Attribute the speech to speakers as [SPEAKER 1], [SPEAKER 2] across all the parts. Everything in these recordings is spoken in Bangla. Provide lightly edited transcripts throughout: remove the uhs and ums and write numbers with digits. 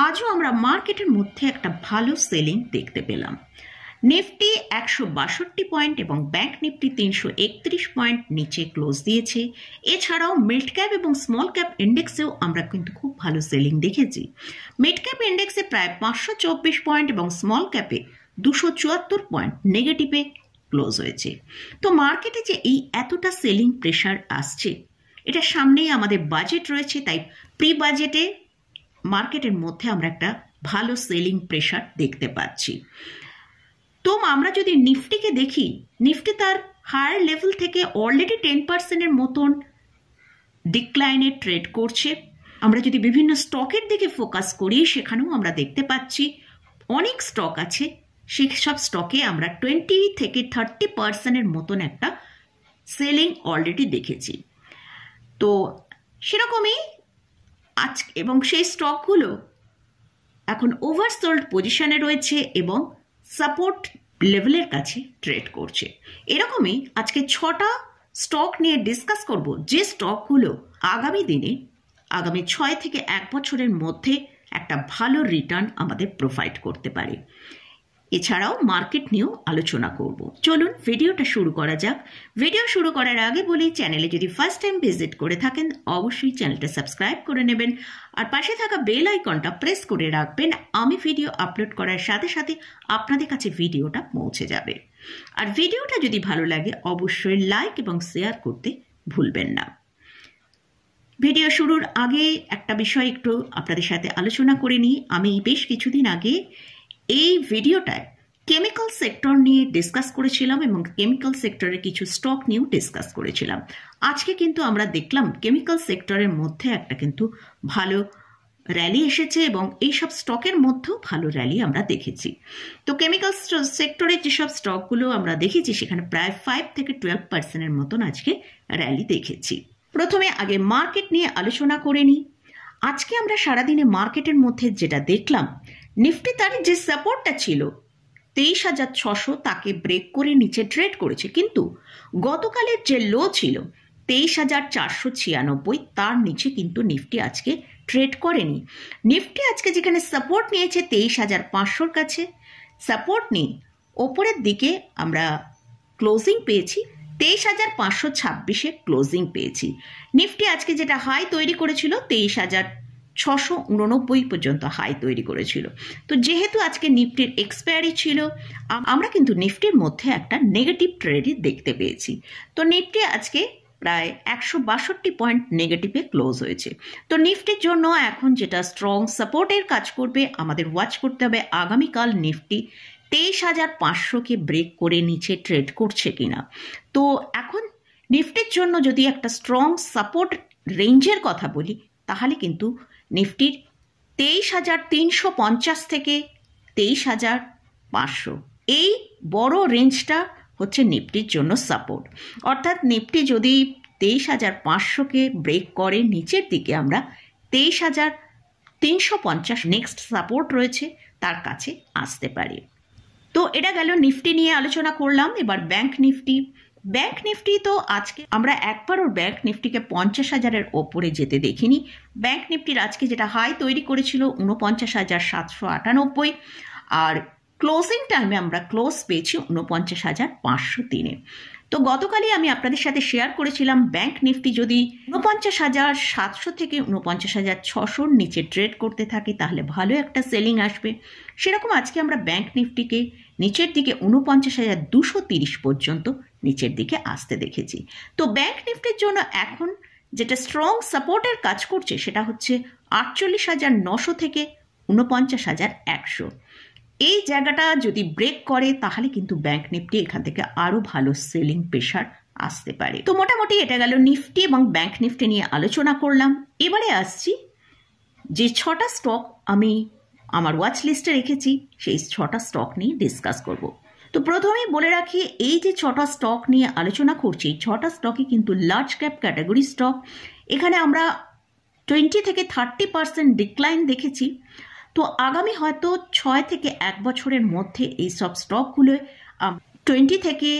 [SPEAKER 1] আজও আমরা মার্কেটের মধ্যে একটা ভালো সেলিং দেখতে পেলাম। নিফটি 162 পয়েন্ট এবং ব্যাংক নিফটি 331 পয়েন্ট নিচে ক্লোজ দিয়েছে। এছাড়াও মিড ক্যাপ এবং স্মল ক্যাপ ইন্ডেক্সেও আমরা কিন্তু খুব ভালো সেলিং দেখেছি। মিড ক্যাপ ইন্ডেক্সে প্রায় 524 পয়েন্ট এবং স্মল ক্যাপে 274 পয়েন্ট নেগেটিভে ক্লোজ হয়েছে। তো মার্কেটে যে এই এতটা সেলিং প্রেশার আসছে, এটা সামনেই আমাদের বাজেট রয়েছে, তাই প্রি বাজেটে মার্কেটের মধ্যে আমরা একটা ভালো সেলিং প্রেশার দেখতে পাচ্ছি। তো আমরা যদি নিফটিকে দেখি, নিফটি তার হায়ার লেভেল থেকে অলরেডি 10% মতন ডিক্লাইনে ট্রেড করছে। আমরা যদি বিভিন্ন স্টকের দিকে ফোকাস করি, সেখানেও আমরা দেখতে পাচ্ছি অনেক স্টক আছে, সেসব স্টকে আমরা 20 থেকে 30% মতন একটা সেলিং অলরেডি দেখেছি। তো সেরকমই আজকে এবং সেই স্টকগুলো এখন ওভারসোল্ড পজিশনে রয়েছে এবং সাপোর্ট লেভেলের কাছে ট্রেড করছে। এরকমই আজকে 6টা স্টক নিয়ে ডিসকাস করব, যে স্টকগুলো আগামী দিনে আগামী 6 থেকে 1 বছরের মধ্যে একটা ভালো রিটার্ন আমাদের প্রোভাইড করতে পারে। এছাড়াও মার্কেট নিয়েও আলোচনা করব। চলুন ভিডিওটা শুরু করা যাক। ভিডিও শুরু করার আগে বলি, চ্যানেলে যদি ফার্স্ট টাইম ভিজিট করে থাকেন অবশ্যই চ্যানেলটা সাবস্ক্রাইব করে নেবেন আর পাশে থাকা বেল আইকনটা প্রেস করে রাখবেন। আমি ভিডিও আপলোড করার সাথে সাথে আপনাদের কাছে ভিডিওটা পৌঁছে যাবে। আর ভিডিওটা যদি ভালো লাগে অবশ্যই লাইক এবং শেয়ার করতে ভুলবেন না। ভিডিও শুরুর আগে একটা বিষয় একটু আপনাদের সাথে আলোচনা করে নিই। আমি বেশ কিছুদিন আগে এই ভিডিওটায় কেমিক্যাল সেক্টর নিয়ে ডিসকাস করেছিলাম এবং কেমিক্যাল সেক্টরের কিছু স্টক নিয়েও ডিসকাস করেছিলাম। আজকে কিন্তু আমরা দেখলাম কেমিক্যাল সেক্টরের মধ্যে একটা কিন্তু ভালো র্যালি এসেছে এবং এইসব স্টকের মধ্যেও ভালো র্যালি আমরা দেখেছি। তো কেমিক্যাল সেক্টরের যেসব স্টকগুলো আমরা দেখেছি, সেখানে প্রায় 5 থেকে 12% মতন আজকে র্যালি দেখেছি। প্রথমে আগে মার্কেট নিয়ে আলোচনা করে নিই। আজকে আমরা সারাদিনে মার্কেটের মধ্যে যেটা দেখলাম, নিফটি তার যে সাপোর্টটা ছিল 23,600 তাকে ব্রেক করে নিচে ট্রেড করেছে, কিন্তু গতকালের যে লো ছিল 23,496 তার নিচে কিন্তু নিফটি আজকে ট্রেড করেনি। নিফটি আজকে যেখানে সাপোর্ট নিয়েছে 23,500 কাছে সাপোর্ট নিয়ে ওপরের দিকে আমরা ক্লোজিং পেয়েছি 23,526 ক্লোজিং পেয়েছি। নিফটি আজকে যেটা হাই তৈরি করেছিল 23,689 পর্যন্ত হাই তৈরি করেছিল। তো যেহেতু আজকে নিফটির এক্সপায়ারি ছিল, আমরা কিন্তু নিফটির মধ্যে একটা নেগেটিভ ট্রেডই দেখতে পেয়েছি। তো নিফটি আজকে প্রায় 162 পয়েন্ট নেগেটিভে ক্লোজ হয়েছে। তো নিফটির জন্য এখন যেটা স্ট্রং সাপোর্টের কাজ করবে, আমাদের ওয়াচ করতে হবে আগামীকাল নিফটি 23,500কে ব্রেক করে নিচে ট্রেড করছে কিনা। তো এখন নিফটির জন্য যদি একটা স্ট্রং সাপোর্ট রেঞ্জের কথা বলি, তাহলে কিন্তু নিফটির 23,350 থেকে 23,500 এই বড় রেঞ্জটা হচ্ছে নিফটির জন্য সাপোর্ট। অর্থাৎ নিফটি যদি 23,500কে ব্রেক করে নিচের দিকে, আমরা 23,350 নেক্সট সাপোর্ট রয়েছে তার কাছে আসতে পারি। তো এটা গেল নিফটি নিয়ে আলোচনা করলাম। এবার ব্যাংক নিফটি। ব্যাংক নিফটি তো আজকে আমরা একবারও ব্যাংক নিফটিকে 50,000-এর ওপরে যেতে দেখিনি। ব্যাংক নিফটির আজকে যেটা হাই তৈরি করেছিল 49,798 আর ক্লোজিং টাইমে আমরা ক্লোজ পেয়েছি 49,503-এ। তো গতকালই আমি আপনাদের সাথে শেয়ার করেছিলাম ব্যাংক নিফটি যদি 49,700 থেকে 49,600 নিচে ট্রেড করতে থাকে তাহলে ভালো একটা সেলিং আসবে। সেরকম আজকে আমরা ব্যাংক নিফটিকে নিচের দিকে 49,230 পর্যন্ত নিচের দিকে আসতে দেখেছি। তো ব্যাংক নিফটির জন্য এখন যেটা স্ট্রং সাপোর্টের কাজ করছে সেটা হচ্ছে 48,900 থেকে 49,100। এই জায়গাটা যদি ব্রেক করে তাহলে কিন্তু ব্যাংক নিফটি এখান থেকে আরো ভালো সেলিং প্রেশার আসতে পারে। তো মোটামুটি এটা গেল নিফটি এবং ব্যাংক নিফটি নিয়ে আলোচনা করলাম। এবারে আসছি যে 6টা স্টক আমি আমার ওয়াচ লিস্টে রেখেছি, সেই 6টা স্টক নিয়ে ডিসকাস করব। তো প্রথমেই বলে রাখি, এই যে 6টা স্টক নিয়ে আলোচনা করছি, 6টা স্টকই কিন্তু লার্জ ক্যাপ ক্যাটাগরি স্টক। এখানে আমরা 20 থেকে 30% ডিক্লাইন দেখেছি। তো আগামী হয়তো 6 থেকে 1 বছরের মধ্যে এই সব স্টকগুলো 20 থেকে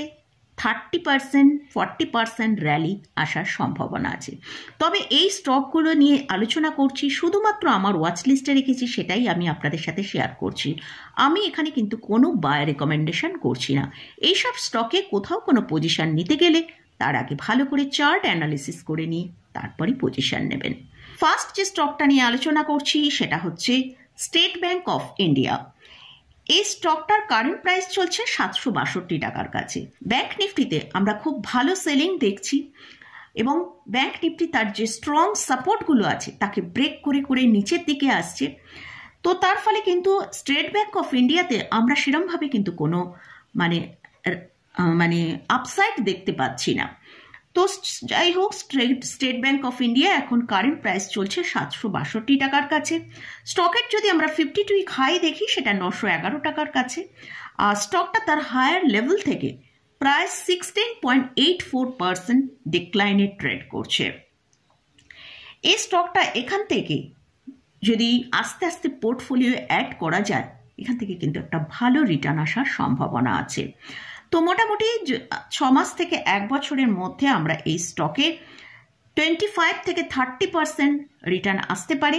[SPEAKER 1] 30% 40% র্যালি আসার সম্ভাবনা আছে। তবে এই স্টকগুলো নিয়ে আলোচনা করছি, শুধুমাত্র আমার ওয়াচ লিস্টে রেখেছি, সেটাই আমি আপনাদের সাথে শেয়ার করছি। আমি এখানে কিন্তু কোনো বাই রেকমেন্ডেশন করছি না। এইসব স্টকে কোথাও কোনো পজিশন নিতে গেলে তার আগে ভালো করে চার্ট অ্যানালিসিস করে নিয়ে তারপরে পজিশন নেবেন। ফার্স্ট যে স্টকটা নিয়ে আলোচনা করছি সেটা হচ্ছে স্টেট ব্যাংক অফ ইন্ডিয়া। এই স্টকটার কারেন্ট প্রাইস চলছে 762 টাকার কাছে। ব্যাংক নিফটিতে আমরা খুব ভালো সেলিং দেখছি এবং ব্যাংক নিফটি তার যে স্ট্রং সাপোর্টগুলো আছে তাকে ব্রেক করে করে নিচের দিকে আসছে। তো তার ফলে কিন্তু স্টেট ব্যাংক অফ ইন্ডিয়াতে আমরা সেরমভাবে কিন্তু কোনো মানে আপসাইড দেখতে পাচ্ছি না। তো যাই হোক, স্টেট ব্যাংক অফ ইন্ডিয়া এখন কারেন্ট প্রাইস চলছে 762 টাকার কাছে। স্টকের যদি আমরা 52 উইক হাই দেখি সেটা 911 টাকার কাছে। আর স্টকটা তার হায়ার লেভেল থেকে প্রায় 16.84% ডিক্লাইনে ট্রেড করছে। এই স্টকটা এখান থেকে যদি আস্তে আস্তে পোর্টফোলিও অ্যাড করা যায়, এখান থেকে কিন্তু একটা ভালো রিটার্ন আসার সম্ভাবনা আছে। তো মোটামুটি 6 মাস থেকে 1 বছরের মধ্যে আমরা এই স্টকে 25 থেকে 30% রিটার্ন আসতে পারে।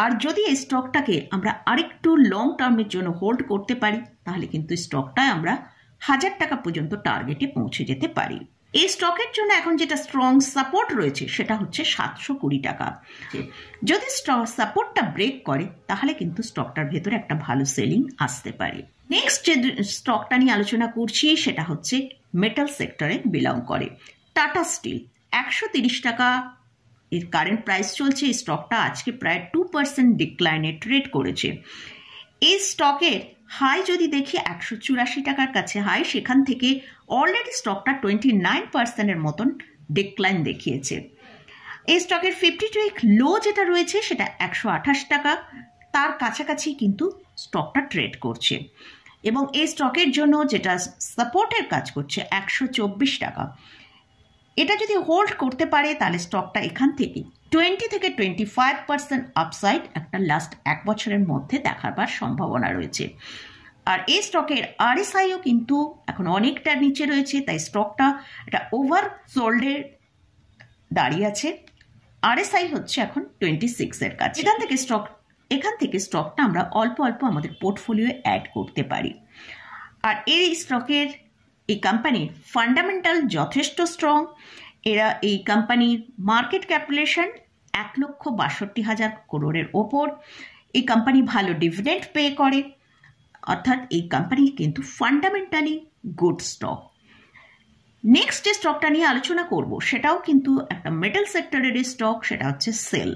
[SPEAKER 1] আর যদি এই স্টকটাকে আমরা আরেকটু লং টার্মের জন্য হোল্ড করতে পারি তাহলে কিন্তু স্টকটায় আমরা 1000 টাকা পর্যন্ত টার্গেটে পৌঁছে যেতে পারি। এই স্টকের জন্য এখন যেটা স্ট্রং সাপোর্ট রয়েছে সেটা হচ্ছে 720 টাকা। যদি সাপোর্টটা ব্রেক করে তাহলে কিন্তু স্টকটার ভেতরে একটা ভালো সেলিং আসতে পারে। নেক্সট যে স্টকটা নিয়ে আলোচনা করছি সেটা হচ্ছে মেটাল সেক্টরে বিলং করে টাটা স্টিল। 130 টাকা এর কারেন্ট প্রাইস চলছে। এই স্টকটা আজকে প্রায় 2% ডিক্লাইনে ট্রেড করেছে। এই স্টকের হাই যদি দেখি 184 টাকার কাছে হাই, সেখান থেকে অলরেডি স্টকটা 29% মতন ডিক্লাইন দেখিয়েছে। এই স্টকের 52 উইক লো যেটা রয়েছে সেটা 128 টাকা, তার কাছাকাছি কিন্তু স্টকটা ট্রেড করছে। এবং এই স্টকের জন্য যেটা সাপোর্টের কাজ করছে 124 টাকা, এটা যদি হোল্ড করতে পারে তাহলে স্টকটা এখান থেকে 20 থেকে 25% আপসাইড একটা লাস্ট 1 বছরের মধ্যে দেখাবার সম্ভাবনা রয়েছে। আর এই স্টকের আরএসআইও কিন্তু এখন অনেকটা নিচে রয়েছে, তাই স্টকটা এটা ওভার সোল্ডে দাঁড়িয়ে আছে। আরএসআই হচ্ছে এখন 26 এর কাছে। এখান থেকে স্টকটা আমরা অল্প অল্প আমাদের পোর্টফোলিও অ্যাড করতে পারি। আর এই স্টকের এই কোম্পানির ফান্ডামেন্টাল যথেষ্ট স্ট্রং। এই কোম্পানির মার্কেট ক্যাপিটালাইজেশন 1,62,000 করোড়ের ওপর। এই কোম্পানি ভালো ডিভিডেন্ড পে করে, অর্থাৎ এই কোম্পানি কিন্তু ফান্ডামেন্টালি গুড স্টক। নেক্সট যে স্টকটা নিয়ে আলোচনা করব সেটাও কিন্তু একটা মেটাল সেক্টরের স্টক, সেটা হচ্ছে সেল।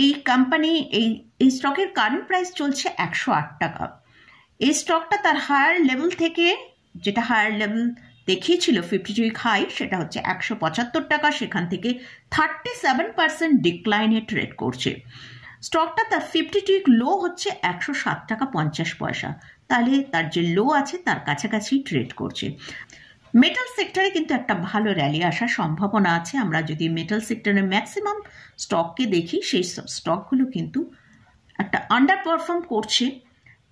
[SPEAKER 1] এই কোম্পানি এই স্টকের কারেন্ট প্রাইস চলছে 108 টাকা। এই স্টকটা তার হায়ার লেভেল থেকে, যেটা হায়ার লেভেল দেখিয়েছিল 52 উইক হাই, সেটা হচ্ছে 175 টাকা, সেখান থেকে 37% ডিক্লাইনে ট্রেড করছে। স্টকটা তার 52 উইক লো হচ্ছে 107 টাকা 50 পয়সা, তাহলে তার যে লো আছে তার কাছাকাছি ট্রেড করছে। মেটাল সেক্টরে কিন্তু একটা ভালো র্যালি আসার সম্ভাবনা আছে। আমরা যদি মেটাল সেক্টরের ম্যাক্সিমাম স্টককে দেখি, সেই স্টকগুলো কিন্তু একটা আন্ডার পারফর্ম করছে।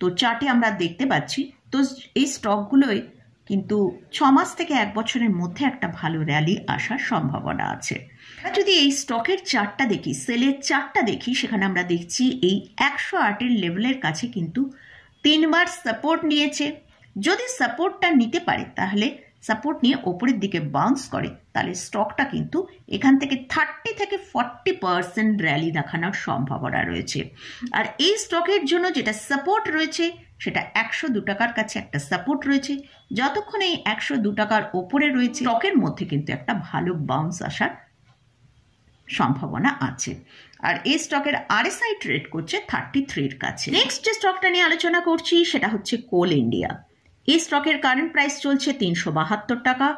[SPEAKER 1] তো চার্টে আমরা দেখতে পাচ্ছি। তো এই স্টকগুলোই কিন্তু 6 মাস থেকে 1 বছরের মধ্যে একটা ভালো র্যালি আসার সম্ভাবনা আছে। যদি এই স্টকের চার্টটা দেখি, সেলের চার্টটা দেখি, সেখানে আমরা দেখছি এই 108 লেভেলের কাছে কিন্তু 3 বার সাপোর্ট নিয়েছে। যদি সাপোর্টটা নিতে পারে, তাহলে সাপোর্ট নিয়ে ওপরের দিকে বাউন্স করে, তাহলে স্টকটা কিন্তু এখান থেকে 30 থেকে 40% র্যালি দেখানোর সম্ভাবনা রয়েছে। আর এই স্টকের জন্য যেটা সাপোর্ট রয়েছে সেটা 102 টাকার কাছে একটা সাপোর্ট রয়েছে। যতক্ষণ এই 102 টাকার ওপরে রয়েছে, স্টকের মধ্যে কিন্তু একটা ভালো বাউন্স আসার সম্ভাবনা আছে। আর এই স্টকের আরএসআই ট্রেড করছে 33 এর কাছে। নেক্সট যে স্টকটা নিয়ে আলোচনা করছি সেটা হচ্ছে কোল ইন্ডিয়া। এই স্টকের কারেন্ট প্রাইস চলছে 372 টাকা।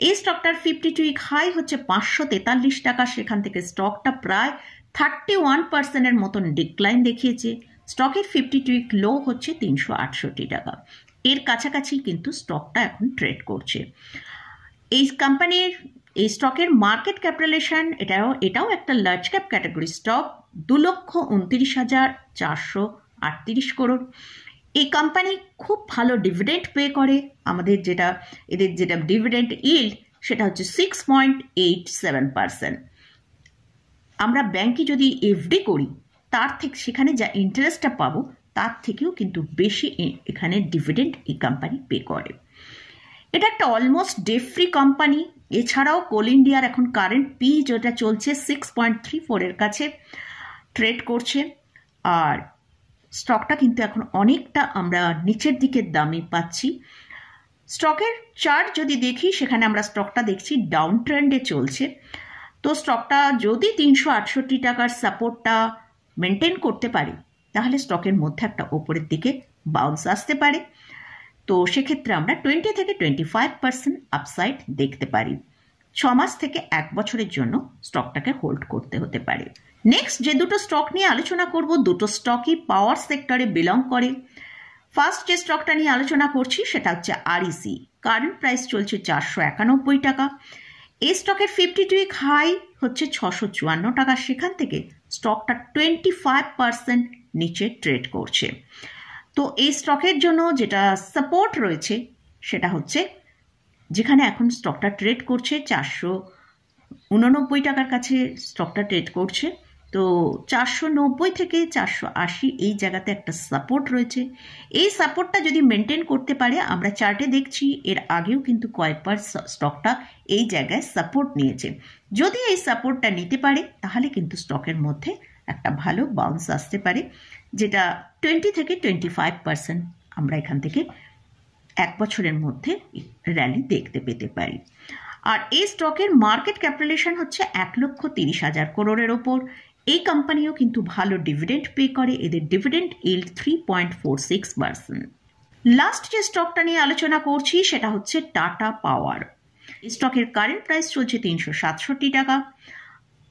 [SPEAKER 1] এই স্টকটার 52 উইক হাই হচ্ছে 543 টাকা, সেখান থেকে স্টকটা প্রায় 31% মতন ডিক্লাইন দেখিয়েছে। স্টকের 52 উইক লো হচ্ছে 368 টাকা, এর কাছাকাছি কিন্তু স্টকটা এখন ট্রেড করছে। এই কোম্পানির এই স্টকের মার্কেট ক্যাপিটালাইজেশন এটাও একটা large cap category stock, 2,29,438 crore. এই কোম্পানি খুব ভালো ডিভিডেন্ড পে করে। আমাদের এদের যেটা ডিভিডেন্ড ইল্ড সেটা হচ্ছে 6.87%। আমরা ব্যাংকে যদি এফডি করি তার থেকে সেখানে যা ইন্টারেস্টটা পাবো তার থেকেও কিন্তু বেশি এখানে ডিভিডেন্ড এই কোম্পানি পে করে। এটা একটা অলমোস্ট ডে ফ্রি কোম্পানি। এছাড়াও কোল ইন্ডিয়ার এখন কারেন্ট পি যেটা চলছে 6.34 এর কাছে ট্রেড করছে। আর স্টকটা কিন্তু এখন অনেকটা আমরা নিচের দিকের দামে পাচ্ছি। স্টকের চার্ট যদি দেখি সেখানে আমরা স্টকটা দেখছি ডাউন ট্রেন্ডে চলছে। তো স্টকটা যদি 368 টাকার সাপোর্টটা মেনটেন করতে পারে তাহলে স্টকের মধ্যে একটা ওপরের দিকে বাউন্স আসতে পারে। তো সেক্ষেত্রে আমরা 20 থেকে 25% আপসাইড দেখতে পারি। 6 মাস থেকে 1 বছরের জন্য স্টকটাকে হোল্ড করতে হতে পারে। নেক্সট যে দুটো স্টক নিয়ে আলোচনা করব, দুটো স্টকই পাওয়ার সেক্টরে বিলং করে। ফার্স্ট যে স্টকটা নিয়ে আলোচনা করছি সেটা হচ্ছে আরইসি। কারেন্ট প্রাইস চলছে 491 টাকা। এই স্টকের 52 উইক হাই হচ্ছে 654 টাকা। সেখান থেকে স্টকটা 25% নিচে ট্রেড করছে। তো এই স্টকের জন্য যেটা সাপোর্ট রয়েছে সেটা হচ্ছে যেখানে এখন স্টকটা ট্রেড করছে 489 টাকার কাছে স্টকটা ট্রেড করছে। তো 490 থেকে 480 এই জায়গাতে একটা সাপোর্ট রয়েছে। এই সাপোর্টটা যদি মেনটেন করতে পারে, আমরা চার্টে দেখছি এর আগেও কিন্তু কয়েকবার স্টকটা এই জায়গায় সাপোর্ট নিয়েছে। যদি এই সাপোর্টটা নিতে পারে তাহলে কিন্তু স্টকের মধ্যে একটা ভালো বাউন্স আসতে পারে, যেটা 20 থেকে 25% আমরা এখান থেকে 1 বছরের মধ্যে র্যালি দেখতে পেতে পারি। আর এই স্টকের মার্কেট ক্যাপিটালাইজেশন হচ্ছে 1,30,000 করোড়ের ওপর। এই কোম্পানিও কিন্তু ভালো ডিভিডেন্ড পে করে। এদের ডিভিডেন্ড ইল্ড 3.46%। লাস্ট যে স্টকটা নিয়ে আলোচনা করছি সেটা হচ্ছে টাটা পাওয়ার। এই স্টকের কারেন্ট প্রাইস চলছে 367 টাকা।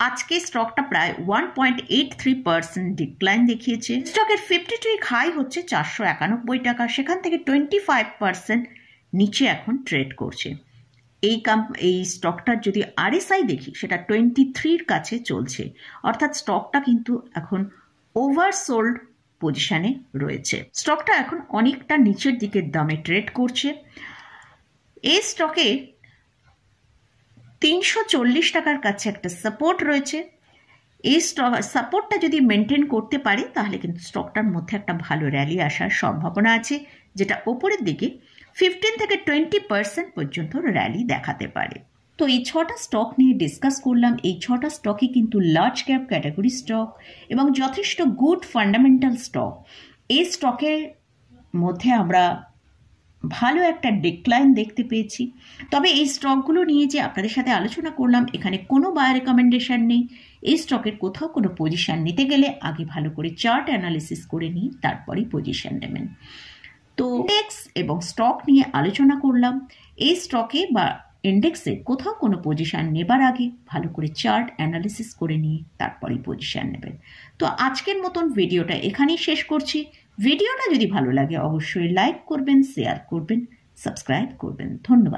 [SPEAKER 1] আজকে স্টকটা প্রায় 1.83% ডিক্লাইন দেখিয়েছে। স্টকের 52 উইক হাই হচ্ছে 491 টাকা। সেখান থেকে 25% নিচে এখন ট্রেড করছে। এই স্টকটার যদি আরএসআই দেখি সেটা 23 কাছে চলছে, অর্থাৎ স্টকটা কিন্তু এখন ওভারসোল্ড পজিশনে রয়েছে। স্টকটা এখন অনেকটা নিচের দিকের দামে ট্রেড করছে। এই স্টকে 340 টাকার কাছে একটা সাপোর্ট রয়েছে। এই সাপোর্টটা যদি মেনটেন করতে পারে তাহলে কিন্তু স্টকটার মধ্যে একটা ভালো র্যালি আসার সম্ভাবনা আছে, যেটা ওপরের দিকে 15 থেকে 20% পর্যন্ত র্যালি দেখাতে পারে। তো এই 6টা স্টক নিয়ে ডিসকাস করলাম। এই 6টা স্টকই কিন্তু লার্জ ক্যাপ ক্যাটাগরি স্টক এবং যথেষ্ট গুড ফান্ডামেন্টাল স্টক। এই স্টকের মধ্যে আমরা ভালো একটা ডিক্লাইন দেখতে পেয়েছি। তবে এই স্টকগুলো নিয়ে যে আপনাদের সাথে আলোচনা করলাম এখানে কোনো বাই রেকমেন্ডেশন নেই। এই স্টকের কোথাও কোনো পজিশন নিতে গেলে আগে ভালো করে চার্ট অ্যানালিসিস করে নিয়ে তারপরেই পজিশন নেবেন। তো ইন্ডেক্স এবং স্টক নিয়ে আলোচনা করলাম। এই স্টকে বা ইন্ডেক্সে কোথাও কোনো পজিশন নেবার আগে ভালো করে চার্ট অ্যানালিসিস করে নিয়ে তারপরেই পজিশন নেবেন। তো আজকের মতন ভিডিওটা এখানেই শেষ করছি। ভিডিওটা যদি ভালো লাগে অবশ্যই লাইক করবেন, শেয়ার করবেন, সাবস্ক্রাইব করবেন। ধন্যবাদ।